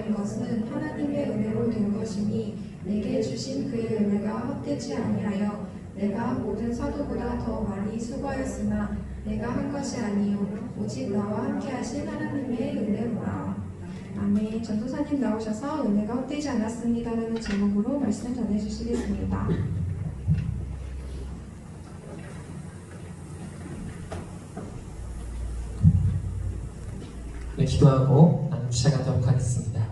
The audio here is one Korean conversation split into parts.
된 것은 하나님의 은혜로 된 것이니 내게 주신 그의 은혜가 헛되지 아니하여 내가 모든 사도보다 더 많이 수고하였으나 내가 한 것이 아니요 오직 나와 함께 하신 하나님의 은혜로라. 아멘. 전도사님 나오셔서 은혜가 헛되지 않았습니다라는 제목으로 말씀 전해주시겠습니다. 네, 기도하고 나눔 시작하도록 하겠습니다.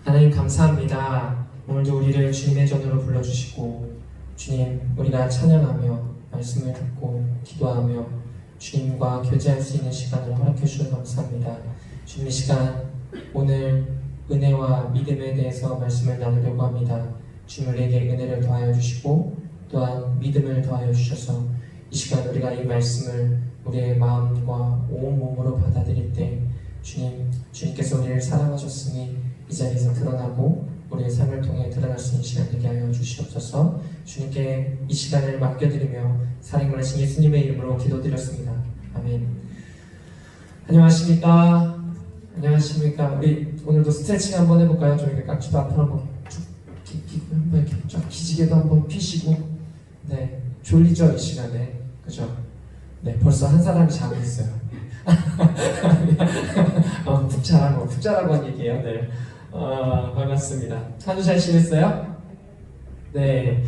하나님 감사합니다. 오늘도 우리를 주님의 전으로 불러주시고 주님 우리가 찬양하며 말씀을 듣고 기도하며 주님과 교제할 수 있는 시간을 허락해 주셔서 감사합니다. 주님 이 시간 오늘 은혜와 믿음에 대해서 말씀을 나누려고 합니다. 주님 우리에게 은혜를 더하여 주시고 또한 믿음을 더하여 주셔서 이 시간 우리가 이 말씀을 우리의 마음과 온 몸으로 받아들일 때 주님께서 우리를 사랑하셨으니 이 자리에서 드러나고 우리의 삶을 통해 드러날 수 있는 시간 되게 하여 주시옵소서. 주님께 이 시간을 맡겨드리며 살인문하신 예수님의 이름으로 기도드렸습니다. 아멘. 안녕하십니까? 안녕하십니까? 우리 오늘도 스트레칭 한번 해볼까요? 저희가 깍지도 앞으로 한번 한번 이렇게 쫙 기지개도 한번 피시고, 네, 졸리죠 이 시간에, 그죠? 네, 벌써 한 사람이 자고 있어요. 푹 자라고 한 얘기예요. 네, 반갑습니다. 한 주 잘 지냈어요? 네,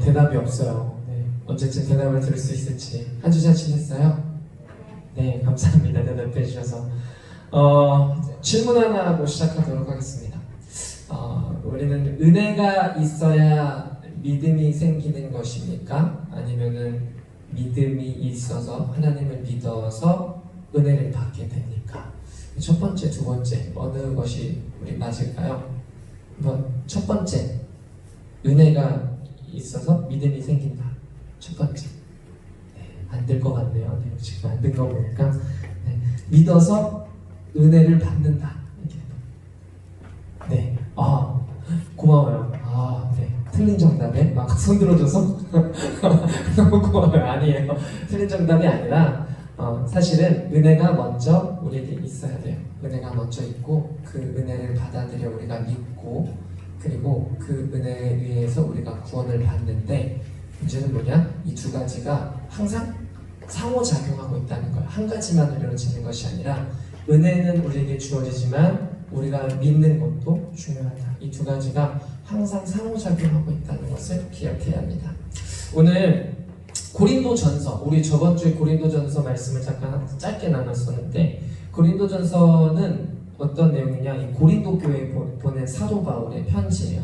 대답이 없어요. 네, 언제쯤 대답을 들을 수 있을지. 한 주 잘 지냈어요? 네, 감사합니다. 대답해 주셔서. 질문 하나 하고 시작하도록 하겠습니다. 우리는 은혜가 있어야 믿음이 생기는 것입니까? 아니면은 믿음이 있어서 하나님을 믿어서 은혜를 받게 됩니까? 첫 번째, 두 번째 어느 것이 우리 맞을까요? 첫 번째, 은혜가 있어서 믿음이 생긴다. 첫 번째, 네, 안 될 것 같네요. 네, 지금 안 된 거 보니까 네, 믿어서 은혜를 받는다. 이렇게. 네, 고마워요. 네, 틀린 정답에 막 손 들어줘서 너무 고마워요. 아니에요. 틀린 정답이 아니라 사실은 은혜가 먼저 우리에게 있어야 돼요. 은혜가 먼저 있고 그 은혜를 받아들여 우리가 믿고 그리고 그 은혜에 의해서 우리가 구원을 받는데 문제는 뭐냐? 이 두 가지가 항상 상호작용하고 있다는 거예요. 한 가지만 이루어지는 것이 아니라 은혜는 우리에게 주어지지만 우리가 믿는 것도 중요하다. 이 두 가지가 항상 상호작용하고 있다는 것을 기억해야 합니다. 오늘 고린도전서, 우리 저번 주에 고린도전서 말씀을 잠깐 짧게 나눴었는데 고린도전서는 어떤 내용이냐? 이 고린도 교회에 보낸 사도 바울의 편지예요.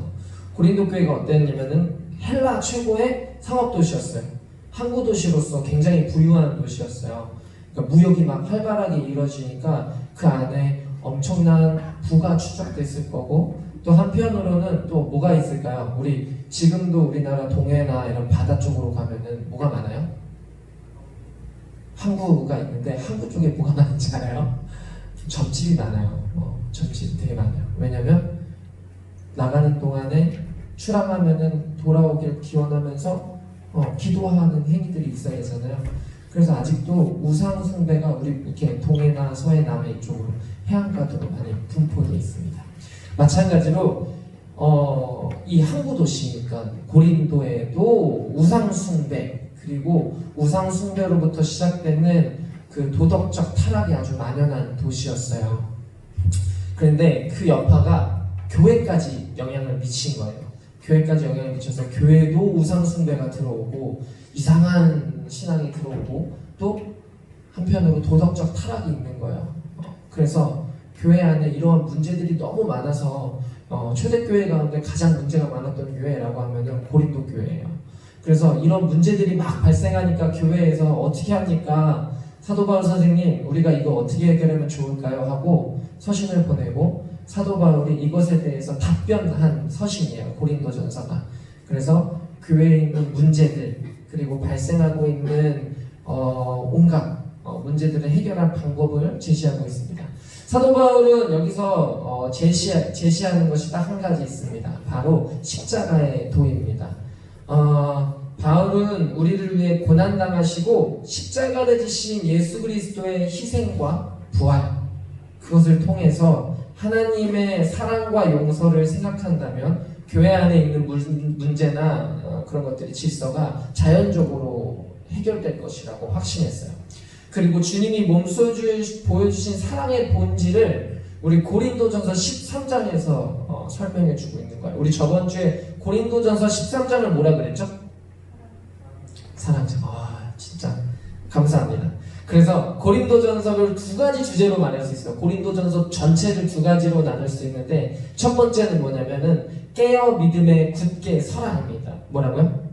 고린도 교회가 어땠냐면은 헬라 최고의 상업 도시였어요. 항구 도시로서 굉장히 부유한 도시였어요. 그러니까 무역이 막 활발하게 이루어지니까 그 안에 엄청난 부가 축적됐을 거고 또 한편으로는 또 뭐가 있을까요? 우리 지금도 우리나라 동해나 이런 바다 쪽으로 가면은 뭐가 많아요? 항구가 있는데 항구 쪽에 뭐가 많은지 알아요? 점집이 많아요. 점집 되게 많아요. 왜냐면 나가는 동안에 출항하면은 돌아오길 기원하면서 기도하는 행위들이 있어야 되잖아요. 그래서 아직도 우상 숭배가 우리 이렇게 동해나 서해 남해 이쪽으로 해안가도로 많이 분포되어 있습니다. 마찬가지로 이 항구 도시니까 고린도에도 우상 숭배 그리고 우상 숭배로부터 시작되는 그 도덕적 타락이 아주 만연한 도시였어요. 그런데 그 여파가 교회까지 영향을 미친 거예요. 교회까지 영향을 미쳐서 교회도 우상 숭배가 들어오고 이상한 신앙이 들어오고 또 한편으로 도덕적 타락이 있는 거예요. 그래서 교회 안에 이러한 문제들이 너무 많아서 초대교회 가운데 가장 문제가 많았던 교회라고 하면은 고린도 교회예요. 그래서 이런 문제들이 막 발생하니까 교회에서 어떻게 합니까? 사도 바울 선생님, 우리가 이거 어떻게 해결하면 좋을까요? 하고 서신을 보내고 사도 바울이 이것에 대해서 답변한 서신이에요. 고린도전서가. 그래서 교회에 있는 문제들 그리고 발생하고 있는 온갖 문제들을 해결할 방법을 제시하고 있습니다. 사도 바울은 여기서 제시하는 것이 딱 한 가지 있습니다. 바로 십자가의 도입니다. 바울은 우리를 위해 고난당하시고 십자가를 지신 예수 그리스도의 희생과 부활 그것을 통해서 하나님의 사랑과 용서를 생각한다면 교회 안에 있는 문제나 그런 것들이 질서가 자연적으로 해결될 것이라고 확신했어요. 그리고 주님이 보여주신 사랑의 본질을 우리 고린도전서 13장에서 설명해 주고 있는 거예요. 우리 저번 주에 고린도전서 13장을 뭐라 그랬죠? 사랑자. 진짜 감사합니다. 그래서 고린도전서를 두 가지 주제로 말할 수 있어요. 고린도전서 전체를 두 가지로 나눌 수 있는데, 첫 번째는 뭐냐면은 깨어 믿음에 굳게 서라입니다. 뭐라고요?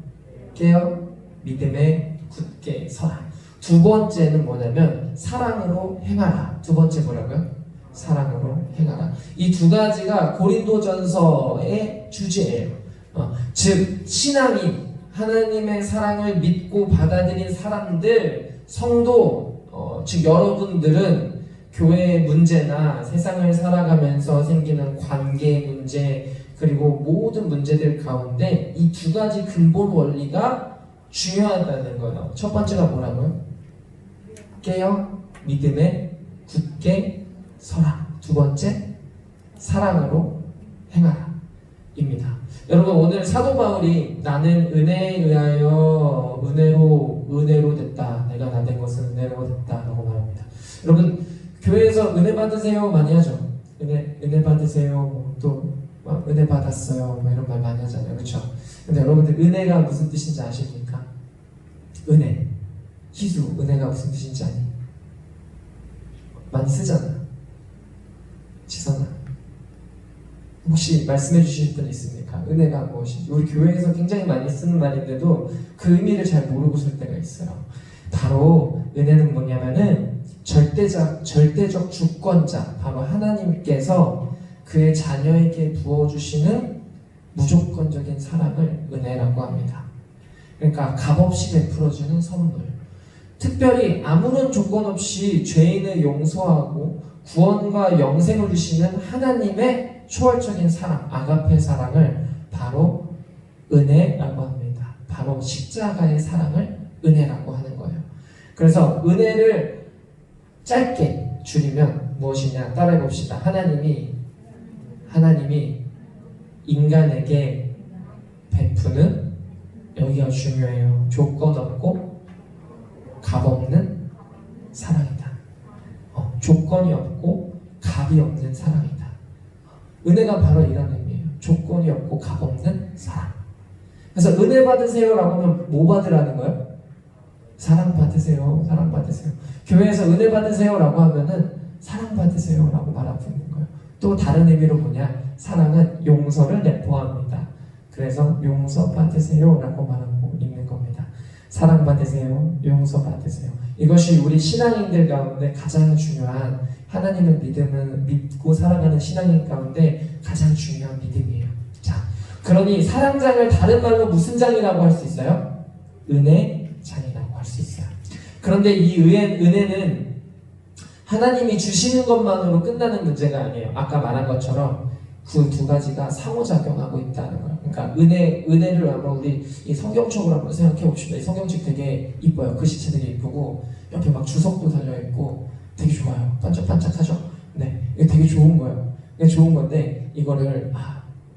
깨어 믿음에 굳게 서라. 두 번째는 뭐냐면 사랑으로 행하라. 두 번째 뭐라고요? 사랑으로 행하라. 이 두 가지가 고린도전서의 주제예요. 즉 신앙인, 하나님의 사랑을 믿고 받아들인 사람들, 성도, 즉 여러분들은 교회의 문제나 세상을 살아가면서 생기는 관계 문제, 그리고 모든 문제들 가운데 이 두 가지 근본 원리가 중요하다는 거예요. 첫 번째가 뭐라고요? 깨어 믿음에 굳게 서라. 두 번째, 사랑으로 행하라 입니다. 여러분, 오늘 사도 바울이 나는 은혜에 의하여 은혜로 됐다. 내가 나 된 것은 은혜로 됐다 라고 말합니다. 여러분, 교회에서 은혜 받으세요 많이 하죠. 은혜 받으세요, 또 은혜 받았어요, 이런 말 많이 하잖아요. 그렇죠? 근데 여러분들 은혜가 무슨 뜻인지 아십니까? 은혜, 희수, 은혜가 무슨 뜻인지 아니? 많이 쓰잖아. 지선아, 혹시 말씀해 주실 분 있습니까? 은혜가 무엇인지. 우리 교회에서 굉장히 많이 쓰는 말인데도 그 의미를 잘 모르고 쓸 때가 있어요. 바로 은혜는 뭐냐면은 절대적 주권자, 바로 하나님께서 그의 자녀에게 부어주시는 무조건적인 사랑을 은혜라고 합니다. 그러니까 값없이 베풀어주는 선물, 특별히 아무런 조건 없이 죄인을 용서하고 구원과 영생을 주시는 하나님의 초월적인 사랑, 아가페 사랑을 바로 은혜라고 합니다. 바로 십자가의 사랑을 은혜라고 하는 거예요. 그래서 은혜를 짧게 줄이면 무엇이냐? 따라해 봅시다. 하나님이 인간에게 베푸는, 여기가 중요해요, 조건 없고 값 없는 사랑이다. 조건이 없고 값이 없는 사랑이다. 은혜가 바로 이런 의미예요. 조건이 없고 값 없는 사랑. 그래서 은혜 받으세요라고 하면 뭐 받으라는 거예요? 사랑 받으세요. 사랑 받으세요. 교회에서 은혜 받으세요라고 하면은 사랑 받으세요라고 말하고 있는 거예요. 또 다른 의미로 뭐냐? 사랑은 용서를 내포합니다. 그래서 용서 받으세요라고 말하고 있는 겁니다. 사랑 받으세요. 용서 받으세요. 이것이 우리 신앙인들 가운데 가장 중요한, 하나님을 믿고 살아가는 신앙인 가운데 가장 중요한 믿음이에요. 자, 그러니 사랑장을 다른 말로 무슨 장이라고 할 수 있어요? 은혜장이라고 할 수 있어요. 그런데 이 은혜는 하나님이 주시는 것만으로 끝나는 문제가 아니에요. 아까 말한 것처럼 그 두 가지가 상호작용하고 있다는 거예요. 그러니까 은혜를 한번 우리 이 성경책으로 한번 생각해 봅시다. 이 성경책 되게 이뻐요. 글씨체 되게 이쁘고 옆에 막 주석도 달려 있고 되게 좋아요. 반짝반짝하죠? 네, 이게 되게 좋은 거예요. 이게 좋은 건데 이거를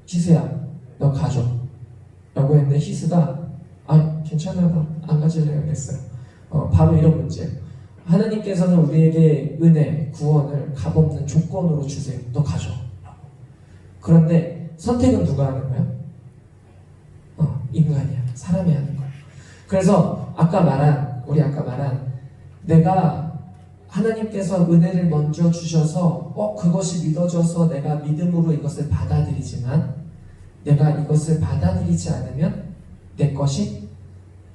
희수야, 너 가져 라고 했는데 희수가 괜찮아요, 안 가질래요 그랬어요. 바로 이런 문제예요. 하나님께서는 우리에게 은혜, 구원을 값없는 조건으로 주세요. 너 가져. 그런데 선택은 누가 하는 거야? 인간이야. 사람이 하는 거야. 그래서 우리 아까 말한 내가 하나님께서 은혜를 먼저 주셔서 그것이 믿어져서 내가 믿음으로 이것을 받아들이지만, 내가 이것을 받아들이지 않으면 내 것이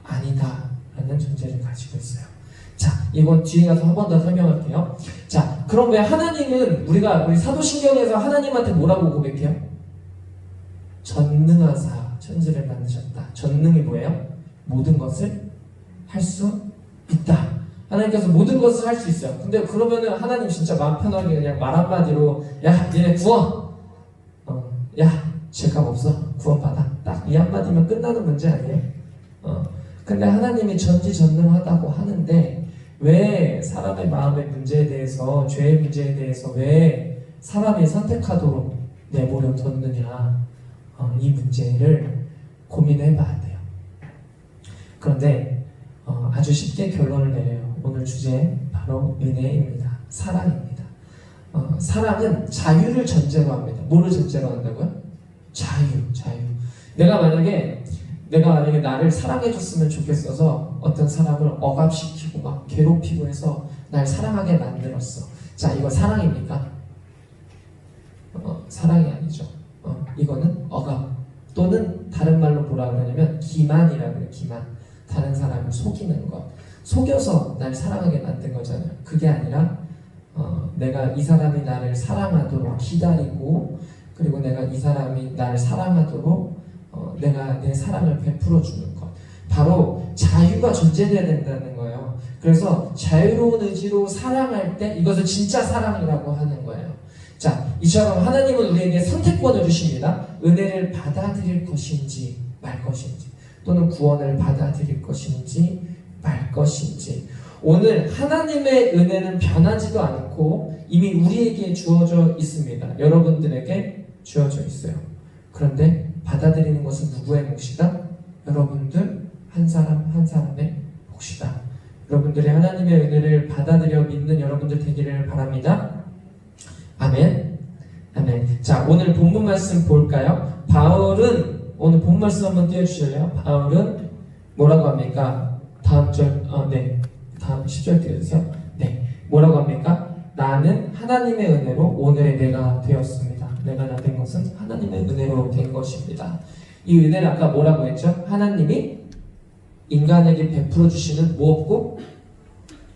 아니다 라는 존재를 가지고 있어요. 자, 이건 뒤에 가서 한 번 더 설명할게요. 자, 그럼 왜 하나님은 우리 사도신경에서 하나님한테 뭐라고 고백해요? 전능하사 천지를 만드셨다. 전능이 뭐예요? 모든 것을 할 수 있다. 하나님께서 모든 것을 할 수 있어요. 근데 그러면은 하나님 진짜 마음 편하게 그냥 말 한마디로 야, 니네 구원, 야, 죄값 없어, 구원받아, 딱 이 한마디면 끝나는 문제 아니에요? 근데 하나님이 전지전능하다고 하는데 왜 사람의 마음의 문제에 대해서, 죄의 문제에 대해서 왜 사람이 선택하도록 내버려 뒀느냐, 이 문제를 고민해 봐야 돼요. 그런데 아주 쉽게 결론을 내려요. 오늘 주제 바로 은혜입니다. 사랑입니다. 사랑은 자유를 전제로 합니다. 뭐를 전제로 한다고요? 자유. 내가 만약에 나를 사랑해줬으면 좋겠어서 어떤 사람을 억압시키고 막 괴롭히고 해서 날 사랑하게 만들었어. 자, 이거 사랑입니까? 사랑이 아니죠. 이거는 억압 또는 다른 말로 뭐라 그러냐면 기만이라고 해요. 기만. 다른 사람을 속이는 것. 속여서 날 사랑하게 만든 거잖아요. 그게 아니라 내가 이 사람이 나를 사랑하도록 기다리고, 그리고 내가 이 사람이 날 사랑하도록 내가 내 사랑을 베풀어 주는 것. 바로 자유가 존재돼야 된다는 거예요. 그래서 자유로운 의지로 사랑할 때 이것을 진짜 사랑이라고 하는 거예요. 자, 이처럼 하나님은 우리에게 선택권을 주십니다. 은혜를 받아들일 것인지 말 것인지, 또는 구원을 받아들일 것인지 말 것인지. 오늘 하나님의 은혜는 변하지도 않고 이미 우리에게 주어져 있습니다. 여러분들에게 주어져 있어요. 그런데 받아들이는 것은 누구의 몫이다? 여러분들 한 사람 한 사람의 몫이다. 여러분들이 하나님의 은혜를 받아들여 믿는 여러분들 되기를 바랍니다. 아멘. 아멘. 자, 오늘 본문 말씀 볼까요? 바울은, 오늘 본문 말씀 한번 띄워주실래요? 바울은 뭐라고 합니까? 다음 10절 띄워주세요. 네. 뭐라고 합니까? 나는 하나님의 은혜로 오늘의 내가 되었습니다. 내가 나 된 것은 하나님의 은혜로 된 것입니다. 이 은혜를 아까 뭐라고 했죠? 하나님이 인간에게 베풀어 주시는 뭐 없고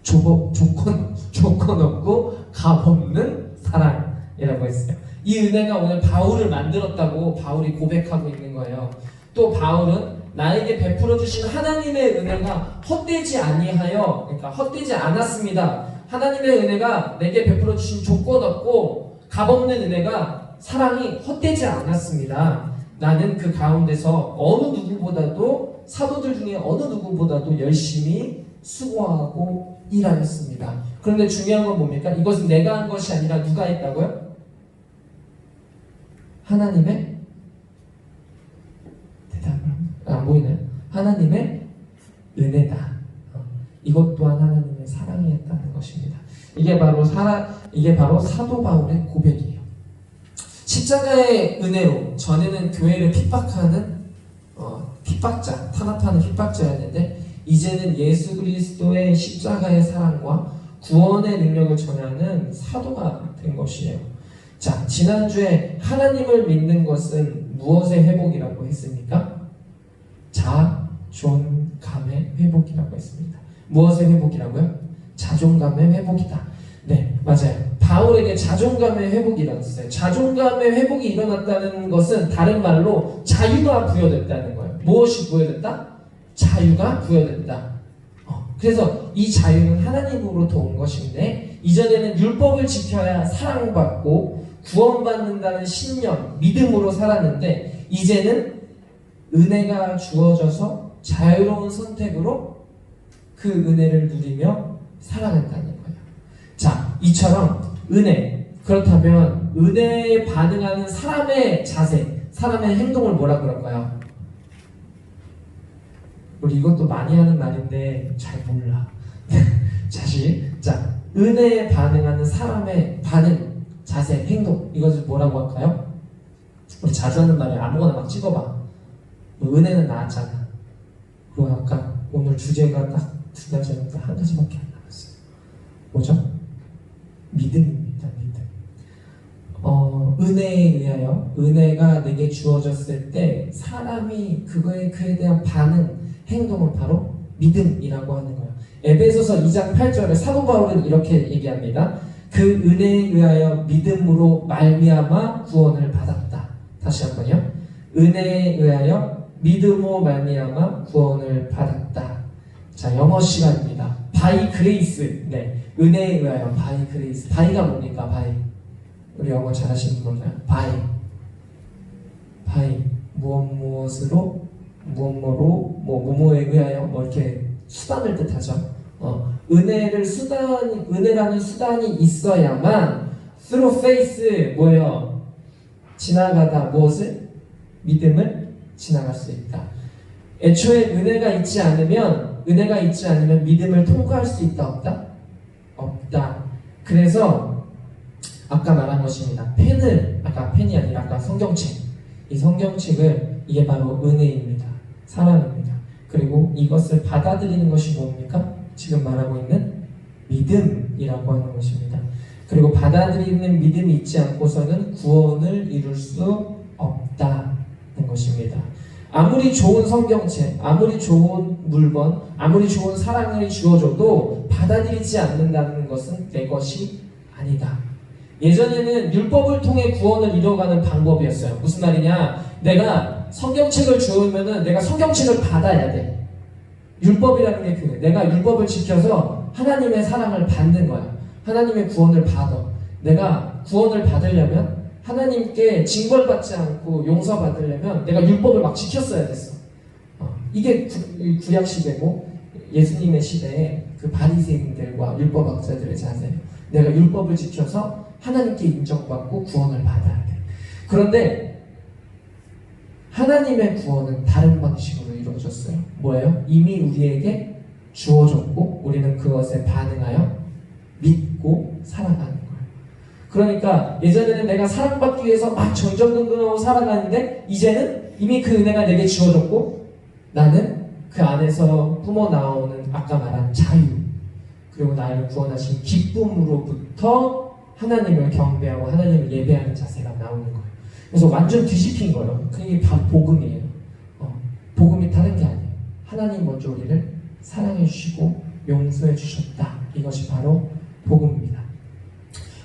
조건 없고 값 없는 사랑이라고 했어요. 이 은혜가 오늘 바울을 만들었다고 바울이 고백하고 있는 거예요. 또 바울은 나에게 베풀어 주신 하나님의 은혜가 헛되지 아니하여, 그러니까 헛되지 않았습니다. 하나님의 은혜가 내게 베풀어 주신 조건 없고 값 없는 은혜가, 사랑이 헛되지 않았습니다. 나는 그 가운데서 어느 누구보다도, 사도들 중에 어느 누구보다도 열심히 수고하고 일하였습니다. 그런데 중요한 건 뭡니까? 이것은 내가 한 것이 아니라 누가 했다고요? 하나님의, 대답을 안 보이나요? 하나님의 은혜다. 이것 또한 하나님의 사랑이었다는 것입니다. 이게 바로 사도 바울의 고백이에요. 십자가의 은혜로 전에는 교회를 핍박하는 핍박자, 탄압하는 핍박자였는데, 이제는 예수 그리스도의 십자가의 사랑과 구원의 능력을 전하는 사도가 된 것이에요. 자, 지난주에 하나님을 믿는 것은 무엇의 회복이라고 했습니까? 자존감의 회복이라고 했습니다. 무엇의 회복이라고요? 자존감의 회복이다. 네, 맞아요. 바울에게 자존감의 회복이 일어났어요. 자존감의 회복이 일어났다는 것은 다른 말로 자유가 부여됐다는 거예요. 무엇이 부여됐다? 자유가 부여된다. 그래서 이 자유는 하나님으로부터 온 것인데, 이전에는 율법을 지켜야 사랑받고 구원받는다는 신념, 믿음으로 살았는데, 이제는 은혜가 주어져서 자유로운 선택으로 그 은혜를 누리며 살아간다는 거예요. 자, 이처럼 은혜, 그렇다면 은혜에 반응하는 사람의 자세, 사람의 행동을 뭐라 그럴까요? 우리 이것도 많이 하는 말인데 잘 몰라. 자, 은혜에 반응하는 사람의 반응, 자세, 행동, 이것을 뭐라고 할까요? 우리 자주 하는 말이 아무거나 막 찍어봐. 은혜는 나왔잖아. 그리고 아까 오늘 주제가 딱 두 가지였는데 한 가지밖에 안 남았어요. 뭐죠? 믿음입니다. 믿음. 은혜에 의하여, 은혜가 내게 주어졌을 때 사람이 그에 대한 반응, 행동은 바로 믿음이라고 하는 거예요. 에베소서 2장 8절에 사도 바울은 이렇게 얘기합니다. 그 은혜에 의하여 믿음으로 말미암아 구원을 받았다. 다시 한번요. 은혜에 의하여 믿음으로 말미암아 구원을 받았다. 자, 영어 시간입니다. by grace. 네, 은혜에 의하여 by grace. by가 뭡니까? by. 우리 영어 잘하시는 분 몰라요? by 무엇으로, 뭐뭐에 의하여, 뭐 이렇게 수단을 뜻하죠. 은혜라는 수단이 있어야만 through faith 뭐예요? 지나가다 무엇을? 믿음을 지나갈 수 있다. 애초에 은혜가 있지 않으면 믿음을 통과할 수 있다 없다? 없다. 그래서 아까 말한 것입니다. 펜이 아니라 아까 성경책. 이 성경책을 이게 바로 은혜입니다. 사랑입니다. 그리고 이것을 받아들이는 것이 뭡니까? 지금 말하고 있는 믿음이라고 하는 것입니다. 그리고 받아들이는 믿음이 있지 않고서는 구원을 이룰 수 없다는 것입니다. 아무리 좋은 성경책, 아무리 좋은 물건, 아무리 좋은 사랑을 주어줘도 받아들이지 않는다는 것은 내 것이 아니다. 예전에는 율법을 통해 구원을 이뤄가는 방법이었어요. 무슨 말이냐? 내가 성경책을 주우면은 내가 성경책을 받아야 돼. 율법이라는 게 그래. 내가 율법을 지켜서 하나님의 사랑을 받는 거야. 하나님의 구원을 받아. 내가 구원을 받으려면 하나님께 징벌받지 않고 용서받으려면 내가 율법을 막 지켰어야 됐어. 이게 구약 시대고 예수님의 시대에 그 바리새인들과 율법학자들의 자세예요. 내가 율법을 지켜서 하나님께 인정받고 구원을 받아야 돼. 그런데 하나님의 구원은 다른 방식으로 이루어졌어요. 뭐예요? 이미 우리에게 주어졌고 우리는 그것에 반응하여 믿고 살아가는 거예요. 그러니까 예전에는 내가 사랑받기 위해서 막 정정긍긍하고 살아가는데 이제는 이미 그 은혜가 내게 주어졌고 나는 그 안에서 뿜어나오는 아까 말한 자유 그리고 나를 구원하신 기쁨으로부터 하나님을 경배하고 하나님을 예배하는 자세가 나오는 거예요. 그래서 완전 뒤집힌 거예요. 그게 바로 복음이에요. 복음이 다른 게 아니에요. 하나님 먼저 우리를 사랑해 주시고 용서해 주셨다. 이것이 바로 복음입니다.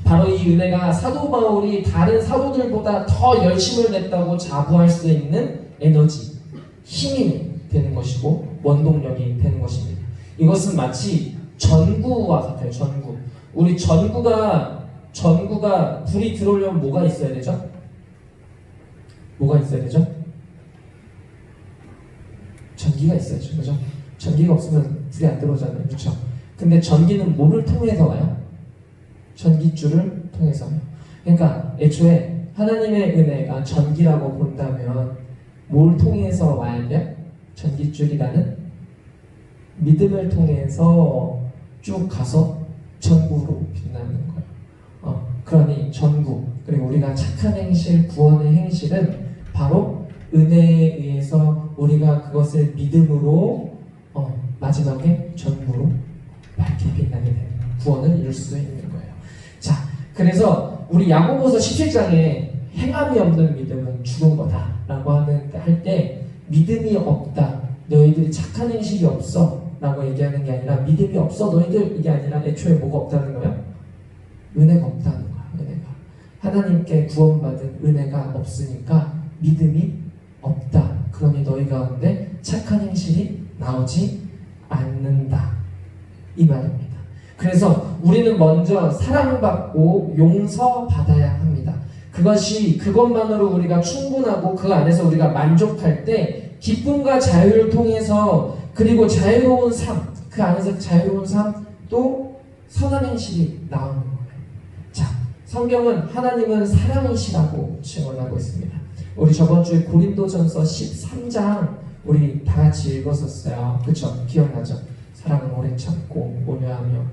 바로 이 은혜가 사도 바울이 다른 사도들보다 더 열심을 냈다고 자부할 수 있는 에너지, 힘이 되는 것이고 원동력이 되는 것입니다. 이것은 마치 전구와 같아요. 전구. 우리 전구가 불이 들어오려면 뭐가 있어야 되죠? 뭐가 있어야 되죠? 전기가 있어야죠. 그죠? 전기가 없으면 불이 안 들어오잖아요. 그렇죠? 근데 전기는 뭐를 통해서 와요? 전기줄을 통해서 와요. 그러니까 애초에 하나님의 은혜가 전기라고 본다면 뭘 통해서 와야 돼요? 전기줄이라는 믿음을 통해서 쭉 가서 전구로 빛나는 거예요. 그러니 전구 그리고 우리가 착한 행실, 구원의 행실은 바로 은혜에 의해서 우리가 그것을 믿음으로 마지막에 전구로 밝게 빛나게 되는 구원을 이룰 수 있는 거예요. 자, 그래서 우리 야고보서 17장에 행함이 없는 믿음은 죽은 거다라고 할 때 믿음이 없다, 너희들이 착한 행실이 없어 라고 얘기하는 게 아니라 믿음이 없어 너희들 이게 아니라 애초에 뭐가 없다는 거예요? 은혜가 없다는 거야. 은혜가 하나님께 구원받은 은혜가 없으니까 믿음이 없다. 그러니 너희 가운데 착한 행실이 나오지 않는다 이 말입니다. 그래서 우리는 먼저 사랑받고 용서받아야 합니다. 그것만으로 우리가 충분하고 그 안에서 우리가 만족할 때 기쁨과 자유를 통해서 그리고 자유로운 삶, 그 안에서 자유로운 삶 또 선한 행실이 나오는 거예요. 자, 성경은 하나님은 사랑이시라고 증언하고 있습니다. 우리 저번 주에 고린도전서 13장 우리 다 같이 읽었었어요. 그쵸? 기억나죠? 사랑은 오래 참고 온유하며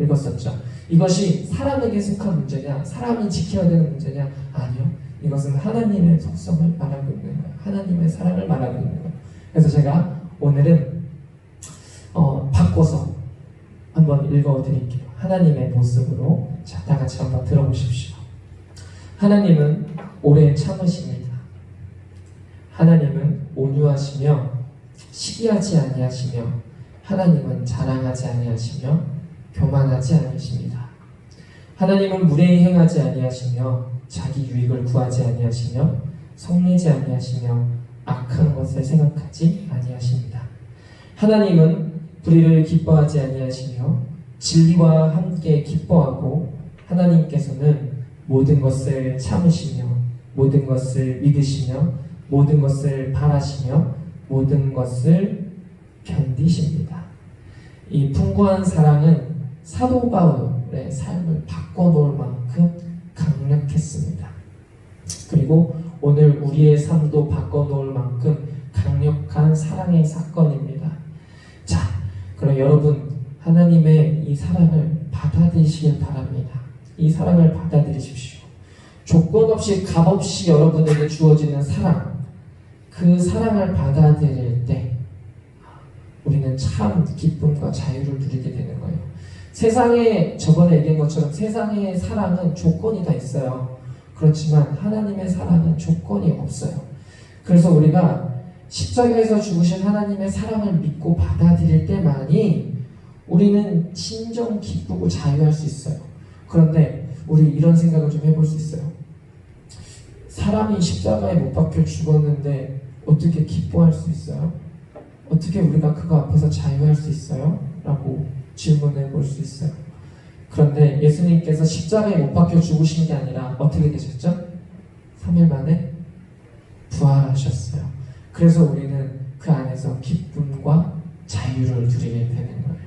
읽었었죠. 이것이 사람에게 속한 문제냐? 사람이 지켜야 되는 문제냐? 아니요. 이것은 하나님의 속성을 말하고 있는 거예요. 하나님의 사랑을 말하고 있는 거예요. 그래서 제가 오늘은 바꿔서 한번 읽어드릴게요. 하나님의 모습으로. 자, 다 같이 한번 들어보십시오. 하나님은 오래 참으십니다. 하나님은 온유하시며 시기하지 아니하시며 하나님은 자랑하지 아니하시며 교만하지 않으십니다. 하나님은 무례히 행하지 아니하시며 자기 유익을 구하지 아니하시며 성내지 아니하시며 악한 것을 생각하지 아니하십니다. 하나님은 불의를 기뻐하지 아니하시며 진리와 함께 기뻐하고 하나님께서는 모든 것을 참으시며 모든 것을 믿으시며 모든 것을 바라시며 모든 것을 견디십니다. 이 풍부한 사랑은 사도 바울의 삶을 바꿔놓을 만큼 강력했습니다. 그리고 오늘 우리의 삶도 바꿔놓을 만큼 강력한 사랑의 사건입니다. 자, 그럼 여러분 하나님의 이 사랑을 받아들이시길 바랍니다. 이 사랑을 받아들이십시오. 조건 없이 값 없이 여러분에게 주어지는 사랑, 그 사랑을 받아들일 때 우리는 참 기쁨과 자유를 누리게 되는 거예요. 세상에, 저번에 얘기한 것처럼 세상의 사랑은 조건이 다 있어요. 그렇지만 하나님의 사랑은 조건이 없어요. 그래서 우리가 십자가에서 죽으신 하나님의 사랑을 믿고 받아들일 때만이 우리는 진정 기쁘고 자유할 수 있어요. 그런데 우리 이런 생각을 좀 해볼 수 있어요. 사람이 십자가에 못 박혀 죽었는데 어떻게 기뻐할 수 있어요? 어떻게 우리가 그거 앞에서 자유할 수 있어요? 라고 질문해 볼 수 있어요. 그런데 예수님께서 십자가에 못 박혀 죽으신 게 아니라 어떻게 되셨죠? 3일 만에 부활하셨어요. 그래서 우리는 그 안에서 기쁨과 자유를 누리게 되는 거예요.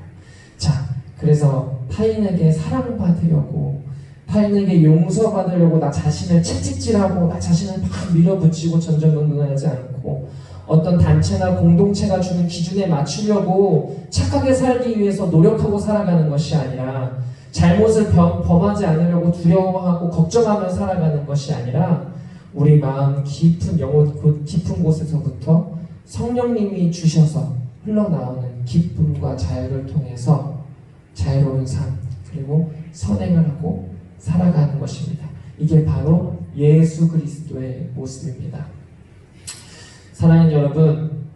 자, 그래서 타인에게 사랑받으려고, 타인에게 용서받으려고 나 자신을 채찍질하고 나 자신을 막 밀어붙이고 전전긍긍하지 않고, 어떤 단체나 공동체가 주는 기준에 맞추려고 착하게 살기 위해서 노력하고 살아가는 것이 아니라, 잘못을 범하지 않으려고 두려워하고 걱정하며 살아가는 것이 아니라, 우리 마음 깊은 영혼 깊은 곳에서부터 성령님이 주셔서 흘러나오는 기쁨과 자유를 통해서 자유로운 삶, 그리고 선행을 하고 살아가는 것입니다. 이게 바로 예수 그리스도의 모습입니다. 사랑하는 여러분,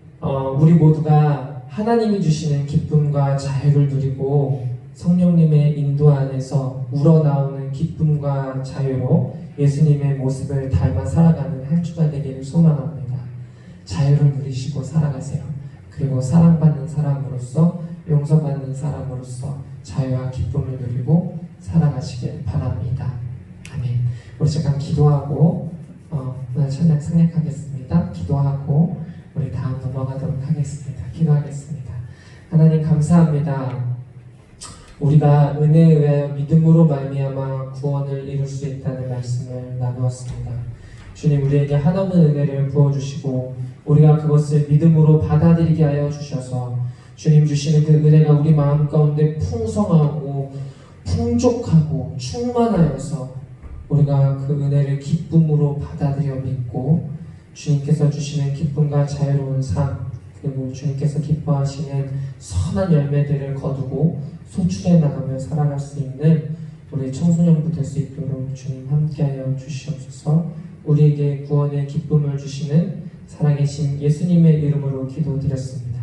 우리 모두가 하나님이 주시는 기쁨과 자유를 누리고 성령님의 인도 안에서 우러나오는 기쁨과 자유로 예수님의 모습을 닮아 살아가는 한 주가 되기를 소망합니다. 자유를 누리시고 살아가세요. 그리고 사랑받는 사람으로서, 용서받는 사람으로서 자유와 기쁨을 누리고 살아가시길 바랍니다. 아멘. 우리 잠깐 기도하고 오늘 찬양 승리하겠습니다. 기도하고 우리 다음 넘어가도록 하겠습니다. 기도하겠습니다. 하나님 감사합니다. 우리가 은혜에 의하여 믿음으로 말미암아 구원을 이룰 수 있다는 말씀을 나누었습니다. 주님, 우리에게 한없는 은혜를 부어주시고 우리가 그것을 믿음으로 받아들이게 하여 주셔서 주님 주시는 그 은혜가 우리 마음 가운데 풍성하고 풍족하고 충만하여서 우리가 그 은혜를 기쁨으로 받아들여 믿고 주님께서 주시는 기쁨과 자유로운 삶, 그리고 주님께서 기뻐하시는 선한 열매들을 거두고 소출해 나가며 살아갈 수 있는 우리 청소년부 될 수 있도록 주님 함께하여 주시옵소서. 우리에게 구원의 기쁨을 주시는 살아계신 예수님의 이름으로 기도드렸습니다.